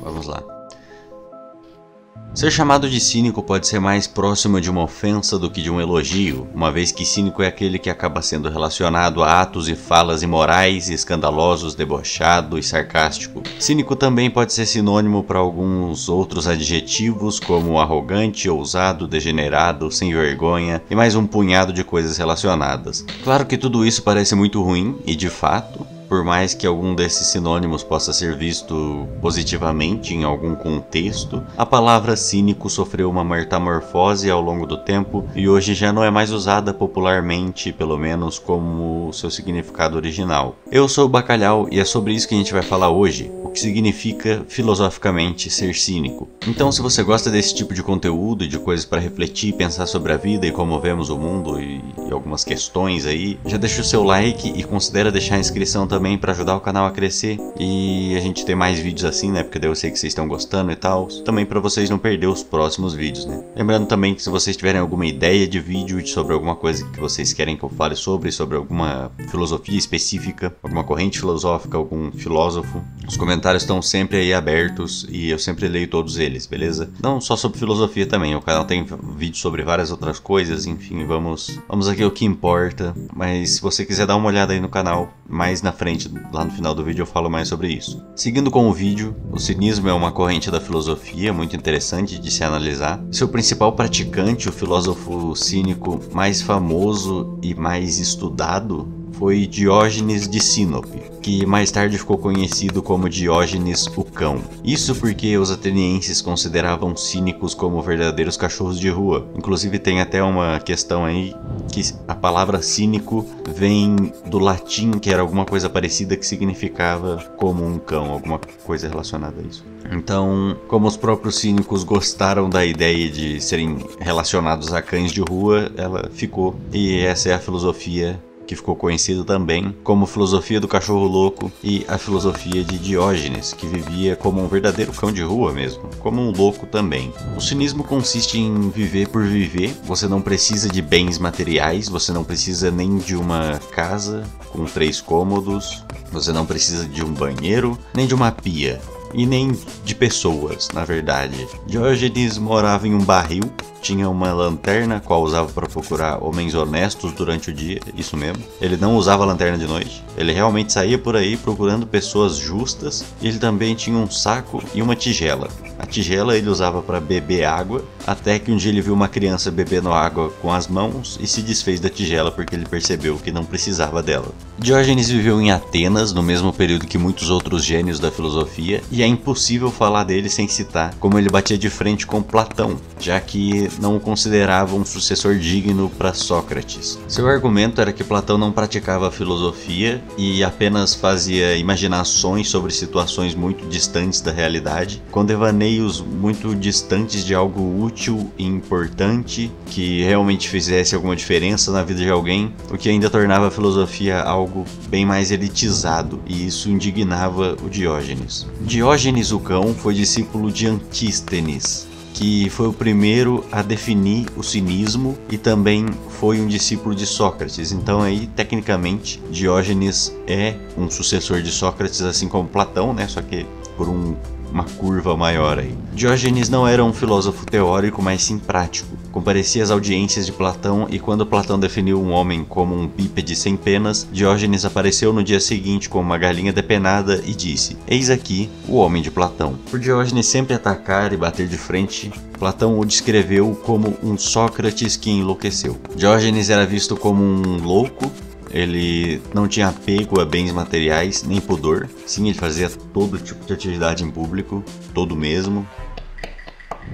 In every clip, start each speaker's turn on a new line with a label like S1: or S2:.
S1: Vamos lá. Ser chamado de cínico pode ser mais próximo de uma ofensa do que de um elogio, uma vez que cínico é aquele que acaba sendo relacionado a atos e falas imorais, escandalosos, debochado e sarcástico. Cínico também pode ser sinônimo para alguns outros adjetivos, como arrogante, ousado, degenerado, sem vergonha e mais um punhado de coisas relacionadas. Claro que tudo isso parece muito ruim, e de fato, por mais que algum desses sinônimos possa ser visto positivamente em algum contexto, a palavra cínico sofreu uma metamorfose ao longo do tempo e hoje já não é mais usada popularmente, pelo menos como seu significado original. Eu sou o Bacalhau e é sobre isso que a gente vai falar hoje, o que significa filosoficamente ser cínico. Então, se você gosta desse tipo de conteúdo e de coisas para refletir e pensar sobre a vida e como vemos o mundo e algumas questões aí, já deixa o seu like e considera deixar a inscrição também para ajudar o canal a crescer e a gente ter mais vídeos assim, né? Porque daí eu sei que vocês estão gostando e tal. Também para vocês não perder os próximos vídeos, né? Lembrando também que se vocês tiverem alguma ideia de vídeo sobre alguma coisa que vocês querem que eu fale sobre alguma filosofia específica, alguma corrente filosófica, algum filósofo, os comentários estão sempre aí abertos e eu sempre leio todos eles, beleza? Não só sobre filosofia também, o canal tem vídeo sobre várias outras coisas, enfim, vamos aqui ao que importa. Mas se você quiser dar uma olhada aí no canal, mais na frente, lá no final do vídeo eu falo mais sobre isso. Seguindo com o vídeo, o cinismo é uma corrente da filosofia muito interessante de se analisar. Seu principal praticante, o filósofo cínico mais famoso e mais estudado, foi Diógenes de Sinope, que mais tarde ficou conhecido como Diógenes o Cão. Isso porque os atenienses consideravam cínicos como verdadeiros cachorros de rua. Inclusive tem até uma questão aí que a palavra cínico vem do latim, que era alguma coisa parecida que significava como um cão, alguma coisa relacionada a isso. Então, como os próprios cínicos gostaram da ideia de serem relacionados a cães de rua, ela ficou. E essa é a filosofia que ficou conhecido também como filosofia do cachorro louco e a filosofia de Diógenes, que vivia como um verdadeiro cão de rua mesmo, como um louco também. O cinismo consiste em viver por viver, você não precisa de bens materiais, você não precisa nem de uma casa com 3 cômodos, você não precisa de um banheiro, nem de uma pia. E nem de pessoas, na verdade. Diógenes morava em um barril, tinha uma lanterna, qual usava para procurar homens honestos durante o dia, isso mesmo. Ele não usava lanterna de noite, ele realmente saía por aí procurando pessoas justas, e ele também tinha um saco e uma tigela. A tigela ele usava para beber água, até que um dia ele viu uma criança bebendo água com as mãos e se desfez da tigela porque ele percebeu que não precisava dela. Diógenes viveu em Atenas, no mesmo período que muitos outros gênios da filosofia, e é impossível falar dele sem citar como ele batia de frente com Platão, já que não o considerava um sucessor digno para Sócrates. Seu argumento era que Platão não praticava filosofia e apenas fazia imaginações sobre situações muito distantes da realidade, com devaneios muito distantes de algo útil e importante que realmente fizesse alguma diferença na vida de alguém, o que ainda tornava a filosofia algo bem mais elitizado, e isso indignava o Diógenes. Diógenes o Cão foi discípulo de Antístenes, que foi o primeiro a definir o cinismo e também foi um discípulo de Sócrates. Então aí, tecnicamente, Diógenes é um sucessor de Sócrates, assim como Platão, né? Só que por uma curva maior aí. Diógenes não era um filósofo teórico, mas sim prático. Comparecia às audiências de Platão e quando Platão definiu um homem como um bípede sem penas, Diógenes apareceu no dia seguinte com uma galinha depenada e disse: "Eis aqui o homem de Platão." Por Diógenes sempre atacar e bater de frente, Platão o descreveu como um Sócrates que enlouqueceu. Diógenes era visto como um louco. Ele não tinha apego a bens materiais, nem pudor. Sim, ele fazia todo tipo de atividade em público, todo mesmo.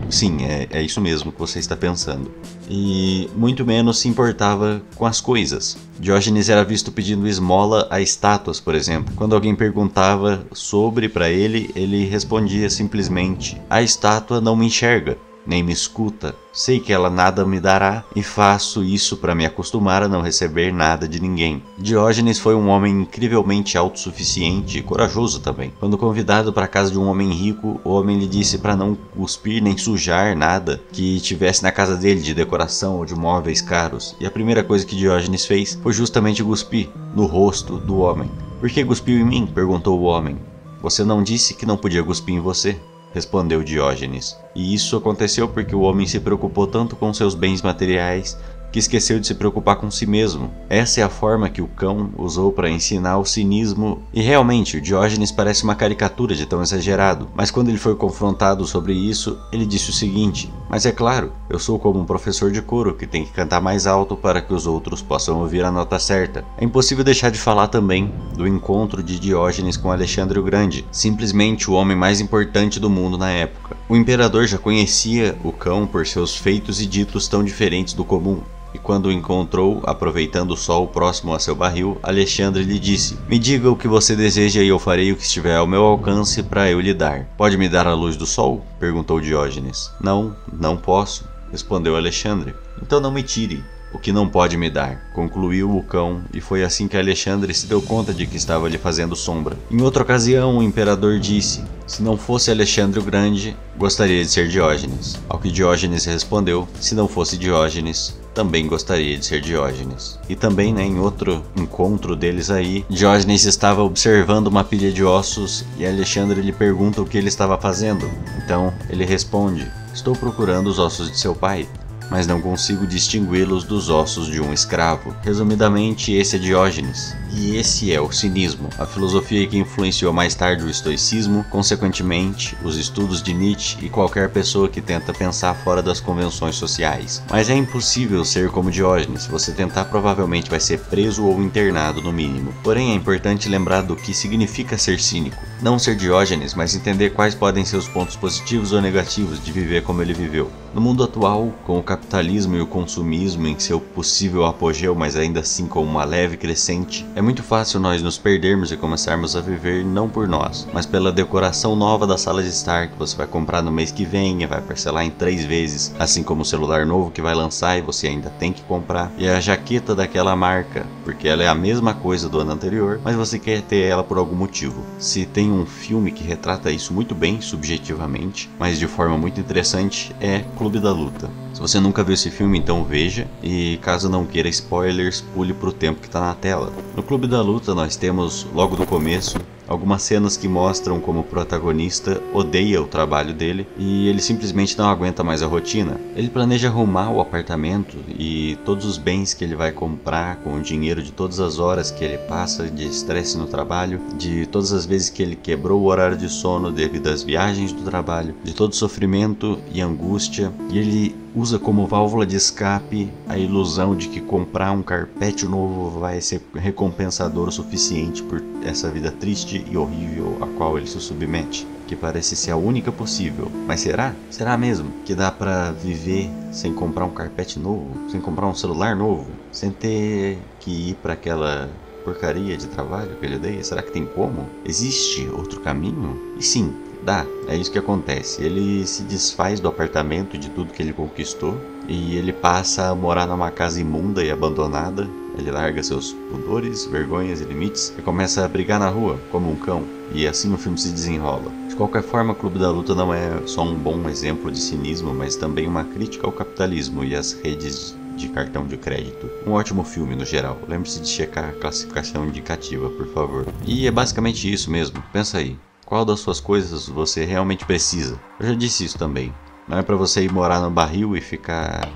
S1: Sim, é isso mesmo que você está pensando. E muito menos se importava com as coisas. Diógenes era visto pedindo esmola a estátuas, por exemplo. Quando alguém perguntava sobre para ele, ele respondia simplesmente: "A estátua não me enxerga, nem me escuta. Sei que ela nada me dará e faço isso para me acostumar a não receber nada de ninguém." Diógenes foi um homem incrivelmente autossuficiente e corajoso também. Quando convidado para a casa de um homem rico, o homem lhe disse para não cuspir nem sujar nada que tivesse na casa dele de decoração ou de móveis caros. E a primeira coisa que Diógenes fez foi justamente cuspir no rosto do homem. "Por que cuspiu em mim?" perguntou o homem. "Você não disse que não podia cuspir em você?" respondeu Diógenes. E isso aconteceu porque o homem se preocupou tanto com seus bens materiais que esqueceu de se preocupar com si mesmo. Essa é a forma que o cão usou para ensinar o cinismo, e realmente o Diógenes parece uma caricatura de tão exagerado, mas quando ele foi confrontado sobre isso, ele disse o seguinte: mas é claro, eu sou como um professor de coro que tem que cantar mais alto para que os outros possam ouvir a nota certa. É impossível deixar de falar também do encontro de Diógenes com Alexandre o Grande, simplesmente o homem mais importante do mundo na época. O imperador já conhecia o cão por seus feitos e ditos tão diferentes do comum. E quando o encontrou, aproveitando o sol próximo a seu barril, Alexandre lhe disse: me diga o que você deseja e eu farei o que estiver ao meu alcance para eu lhe dar. Pode me dar a luz do sol? Perguntou Diógenes. Não, não posso, respondeu Alexandre. Então não me tire o que não pode me dar, concluiu o cão, e foi assim que Alexandre se deu conta de que estava lhe fazendo sombra. Em outra ocasião, o imperador disse: se não fosse Alexandre o Grande, gostaria de ser Diógenes. Ao que Diógenes respondeu: se não fosse Diógenes, também gostaria de ser Diógenes. E também, em outro encontro deles aí, Diógenes estava observando uma pilha de ossos e Alexandre lhe pergunta o que ele estava fazendo. Então ele responde: estou procurando os ossos de seu pai, mas não consigo distingui-los dos ossos de um escravo. Resumidamente, esse é Diógenes. E esse é o cinismo, a filosofia que influenciou mais tarde o estoicismo, consequentemente, os estudos de Nietzsche e qualquer pessoa que tenta pensar fora das convenções sociais. Mas é impossível ser como Diógenes. Se você tentar, provavelmente vai ser preso ou internado no mínimo. Porém, é importante lembrar do que significa ser cínico. Não ser Diógenes, mas entender quais podem ser os pontos positivos ou negativos de viver como ele viveu. No mundo atual, com o capitalismo e o consumismo em seu possível apogeu, mas ainda assim com uma leve crescente, é muito fácil nós nos perdermos e começarmos a viver não por nós, mas pela decoração nova da sala de estar que você vai comprar no mês que vem e vai parcelar em 3 vezes, assim como o celular novo que vai lançar e você ainda tem que comprar, e a jaqueta daquela marca, porque ela é a mesma coisa do ano anterior, mas você quer ter ela por algum motivo. Se tem um filme que retrata isso muito bem, subjetivamente, mas de forma muito interessante, é Clube da Luta. Se você nunca viu esse filme, então veja, e caso não queira spoilers, pule pro tempo que tá na tela. No Clube da Luta nós temos, logo do começo, algumas cenas que mostram como o protagonista odeia o trabalho dele e ele simplesmente não aguenta mais a rotina. Ele planeja arrumar o apartamento e todos os bens que ele vai comprar com o dinheiro de todas as horas que ele passa de estresse no trabalho, de todas as vezes que ele quebrou o horário de sono devido às viagens do trabalho, de todo sofrimento e angústia, e ele usa como válvula de escape a ilusão de que comprar um carpete novo vai ser recompensador o suficiente por essa vida triste e horrível a qual ele se submete, que parece ser a única possível. Mas será? Será mesmo que dá pra viver sem comprar um carpete novo, sem comprar um celular novo, sem ter que ir pra aquela porcaria de trabalho que ele odeia? Será que tem como? Existe outro caminho? E sim, dá, é isso que acontece. Ele se desfaz do apartamento e de tudo que ele conquistou e ele passa a morar numa casa imunda e abandonada. Ele larga seus pudores, vergonhas e limites e começa a brigar na rua, como um cão. E assim o filme se desenrola. De qualquer forma, Clube da Luta não é só um bom exemplo de cinismo, mas também uma crítica ao capitalismo e às redes de cartão de crédito. Um ótimo filme no geral. Lembre-se de checar a classificação indicativa, por favor. E é basicamente isso mesmo. Pensa aí. Qual das suas coisas você realmente precisa? Eu já disse isso também. Não é pra você ir morar no barril e ficar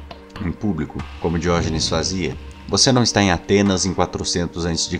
S1: em público, como Diógenes fazia. Você não está em Atenas em 400 a.C.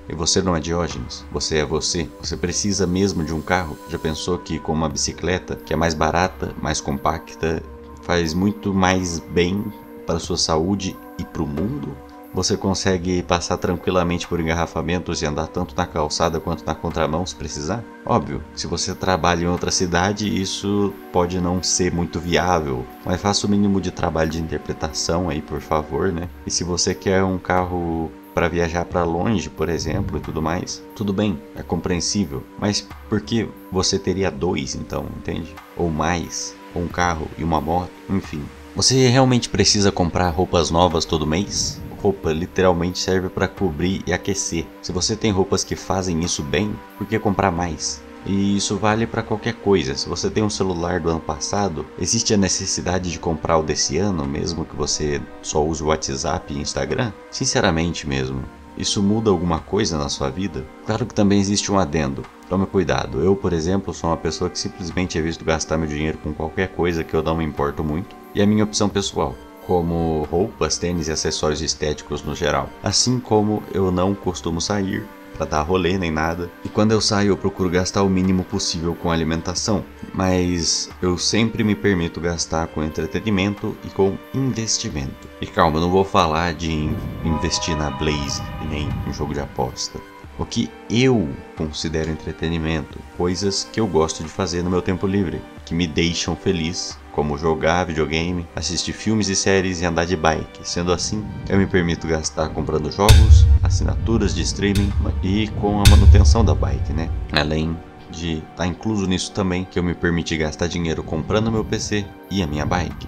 S1: e você não é Diógenes. Você é você. Você precisa mesmo de um carro. Já pensou que com uma bicicleta, que é mais barata, mais compacta, faz muito mais bem para a sua saúde e para o mundo? Você consegue passar tranquilamente por engarrafamentos e andar tanto na calçada quanto na contramão se precisar? Óbvio, se você trabalha em outra cidade, isso pode não ser muito viável, mas faça o mínimo de trabalho de interpretação aí, por favor, né? E se você quer um carro para viajar para longe, por exemplo, e tudo mais, tudo bem, é compreensível. Mas por que você teria 2 então, entende? Ou mais, ou um carro e uma moto, enfim. Você realmente precisa comprar roupas novas todo mês? Roupa literalmente serve para cobrir e aquecer. Se você tem roupas que fazem isso bem, por que comprar mais? E isso vale para qualquer coisa. Se você tem um celular do ano passado, existe a necessidade de comprar o desse ano, mesmo que você só use o WhatsApp e Instagram? Sinceramente mesmo, isso muda alguma coisa na sua vida? Claro que também existe um adendo. Tome cuidado. Eu, por exemplo, sou uma pessoa que simplesmente evito gastar meu dinheiro com qualquer coisa que eu não me importo muito. E é a minha opção pessoal, como roupas, tênis e acessórios estéticos no geral. Assim como eu não costumo sair para dar rolê nem nada. E quando eu saio eu procuro gastar o mínimo possível com alimentação. Mas eu sempre me permito gastar com entretenimento e com investimento. E calma, eu não vou falar de investir na Blaze e nem em jogo de aposta. O que eu considero entretenimento, coisas que eu gosto de fazer no meu tempo livre, que me deixam feliz, como jogar videogame, assistir filmes e séries e andar de bike. Sendo assim, eu me permito gastar comprando jogos, assinaturas de streaming e com a manutenção da bike, né? Além de estar incluso nisso também, que eu me permiti gastar dinheiro comprando meu PC e a minha bike.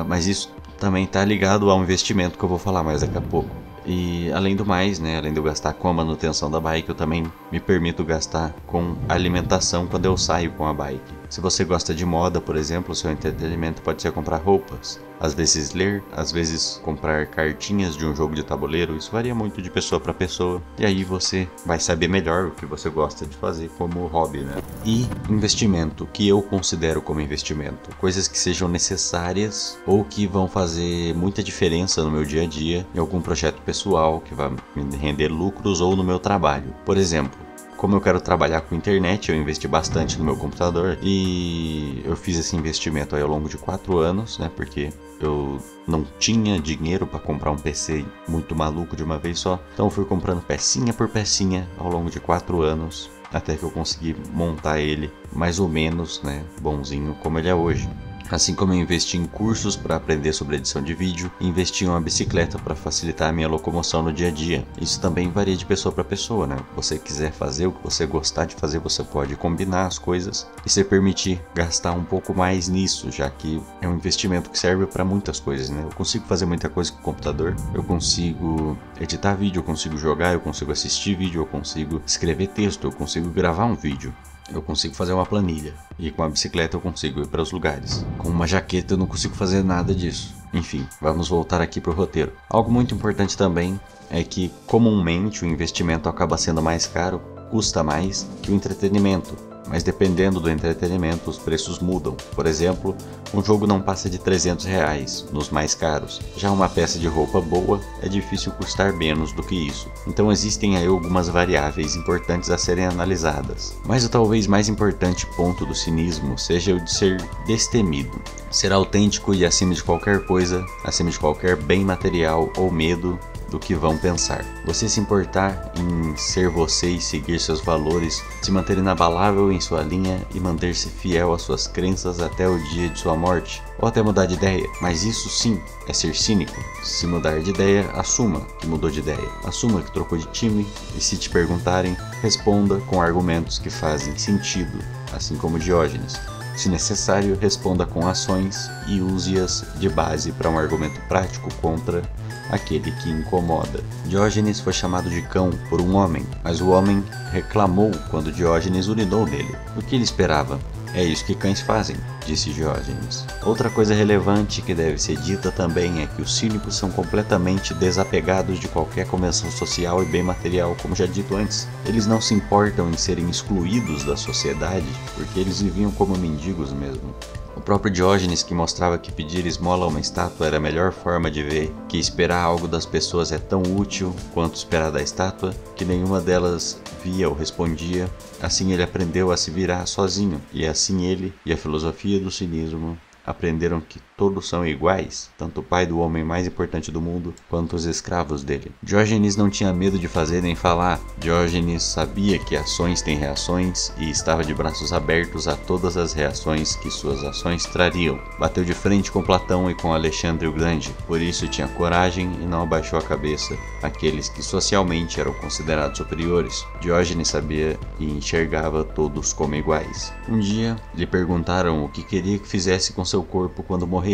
S1: Mas isso também está ligado ao investimento que eu vou falar mais daqui a pouco. E além do mais, né, além de eu gastar com a manutenção da bike, eu também me permito gastar com alimentação quando eu saio com a bike. Se você gosta de moda, por exemplo, o seu entretenimento pode ser comprar roupas, às vezes ler, às vezes comprar cartinhas de um jogo de tabuleiro. Isso varia muito de pessoa para pessoa, e aí você vai saber melhor o que você gosta de fazer como hobby, né? E investimento, que eu considero como investimento, coisas que sejam necessárias ou que vão fazer muita diferença no meu dia a dia, em algum projeto pessoal que vai me render lucros ou no meu trabalho. Por exemplo, como eu quero trabalhar com internet, eu investi bastante no meu computador e eu fiz esse investimento aí ao longo de 4 anos, né? Porque eu não tinha dinheiro para comprar um PC muito maluco de uma vez só. Então eu fui comprando pecinha por pecinha ao longo de 4 anos, até que eu consegui montar ele mais ou menos, né, bonzinho como ele é hoje. Assim como eu investi em cursos para aprender sobre edição de vídeo, investi em uma bicicleta para facilitar a minha locomoção no dia a dia. Isso também varia de pessoa para pessoa, né? Se você quiser fazer o que você gostar de fazer, você pode combinar as coisas e se permitir gastar um pouco mais nisso, já que é um investimento que serve para muitas coisas, né? Eu consigo fazer muita coisa com o computador, eu consigo editar vídeo, eu consigo jogar, eu consigo assistir vídeo, eu consigo escrever texto, eu consigo gravar um vídeo. Eu consigo fazer uma planilha, e com a bicicleta eu consigo ir para os lugares. Com uma jaqueta eu não consigo fazer nada disso. Enfim, vamos voltar aqui para o roteiro. Algo muito importante também é que comumente o investimento acaba sendo mais caro, custa mais que o entretenimento. Mas dependendo do entretenimento, os preços mudam. Por exemplo, um jogo não passa de R$300 nos mais caros. Já uma peça de roupa boa é difícil custar menos do que isso. Então existem aí algumas variáveis importantes a serem analisadas. Mas o talvez mais importante ponto do cinismo seja o de ser destemido. Ser autêntico e acima de qualquer coisa, acima de qualquer bem material ou medo do que vão pensar. Você se importar em ser você e seguir seus valores, se manter inabalável em sua linha e manter-se fiel às suas crenças até o dia de sua morte, ou até mudar de ideia. Mas isso sim é ser cínico. Se mudar de ideia, assuma que mudou de ideia. Assuma que trocou de time e se te perguntarem, responda com argumentos que fazem sentido, assim como Diógenes. Se necessário, responda com ações e use-as de base para um argumento prático contra aquele que incomoda. Diógenes foi chamado de cão por um homem, mas o homem reclamou quando Diógenes urinou nele. O que ele esperava? É isso que cães fazem, disse Diógenes. Outra coisa relevante que deve ser dita também é que os cínicos são completamente desapegados de qualquer convenção social e bem material, como já dito antes. Eles não se importam em serem excluídos da sociedade, porque eles viviam como mendigos mesmo. O próprio Diógenes, que mostrava que pedir esmola a uma estátua era a melhor forma de ver que esperar algo das pessoas é tão útil quanto esperar da estátua, que nenhuma delas via ou respondia. Assim ele aprendeu a se virar sozinho, e assim ele e a filosofia do cinismo aprenderam que todos são iguais, tanto o pai do homem mais importante do mundo, quanto os escravos dele. Diógenes não tinha medo de fazer nem falar. Diógenes sabia que ações têm reações e estava de braços abertos a todas as reações que suas ações trariam. Bateu de frente com Platão e com Alexandre o Grande, por isso tinha coragem e não abaixou a cabeça àqueles que socialmente eram considerados superiores. Diógenes sabia e enxergava todos como iguais. Um dia lhe perguntaram o que queria que fizesse com seu corpo quando morresse.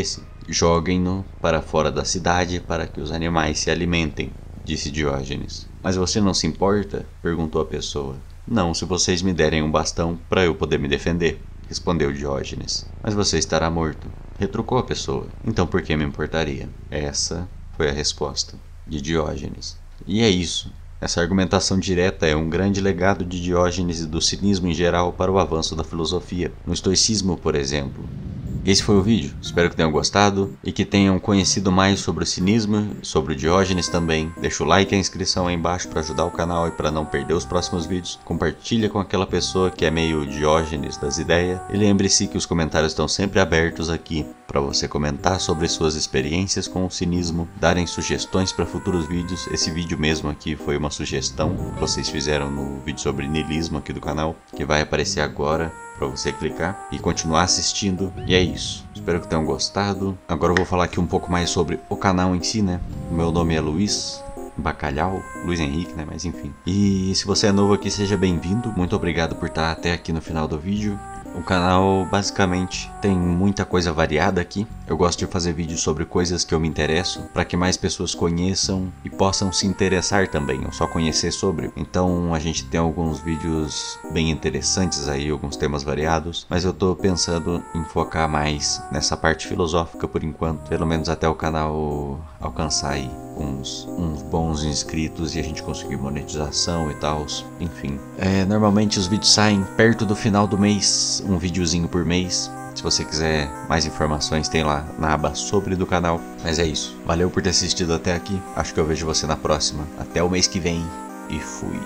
S1: Joguem-no para fora da cidade para que os animais se alimentem, disse Diógenes. Mas você não se importa? Perguntou a pessoa. Não, se vocês me derem um bastão para eu poder me defender, respondeu Diógenes. Mas você estará morto, retrucou a pessoa. Então por que me importaria? Essa foi a resposta de Diógenes. E é isso. Essa argumentação direta é um grande legado de Diógenes e do cinismo em geral para o avanço da filosofia, no estoicismo, por exemplo. Esse foi o vídeo, espero que tenham gostado e que tenham conhecido mais sobre o cinismo, sobre o Diógenes também. Deixa o like e a inscrição aí embaixo para ajudar o canal e para não perder os próximos vídeos. Compartilha com aquela pessoa que é meio Diógenes das ideias. E lembre-se que os comentários estão sempre abertos aqui para você comentar sobre suas experiências com o cinismo, darem sugestões para futuros vídeos. Esse vídeo mesmo aqui foi uma sugestão que vocês fizeram no vídeo sobre niilismo aqui do canal, que vai aparecer agora para você clicar e continuar assistindo. E é isso, espero que tenham gostado. Agora eu vou falar aqui um pouco mais sobre o canal em si, né? O meu nome é Luiz Bacalhau, Luiz Henrique, né? Mas enfim. E se você é novo aqui, seja bem-vindo. Muito obrigado por estar até aqui no final do vídeo. O canal basicamente tem muita coisa variada aqui. Eu gosto de fazer vídeos sobre coisas que eu me interesso, para que mais pessoas conheçam e possam se interessar também, ou só conhecer sobre. Então a gente tem alguns vídeos bem interessantes aí, alguns temas variados, mas eu tô pensando em focar mais nessa parte filosófica por enquanto, pelo menos até o canal alcançar aí uns bons inscritos e a gente conseguir monetização e tal, enfim. Normalmente os vídeos saem perto do final do mês, um videozinho por mês. Se você quiser mais informações, tem lá na aba sobre do canal. Mas é isso, valeu por ter assistido até aqui, acho que eu vejo você na próxima. Até o mês que vem e fui.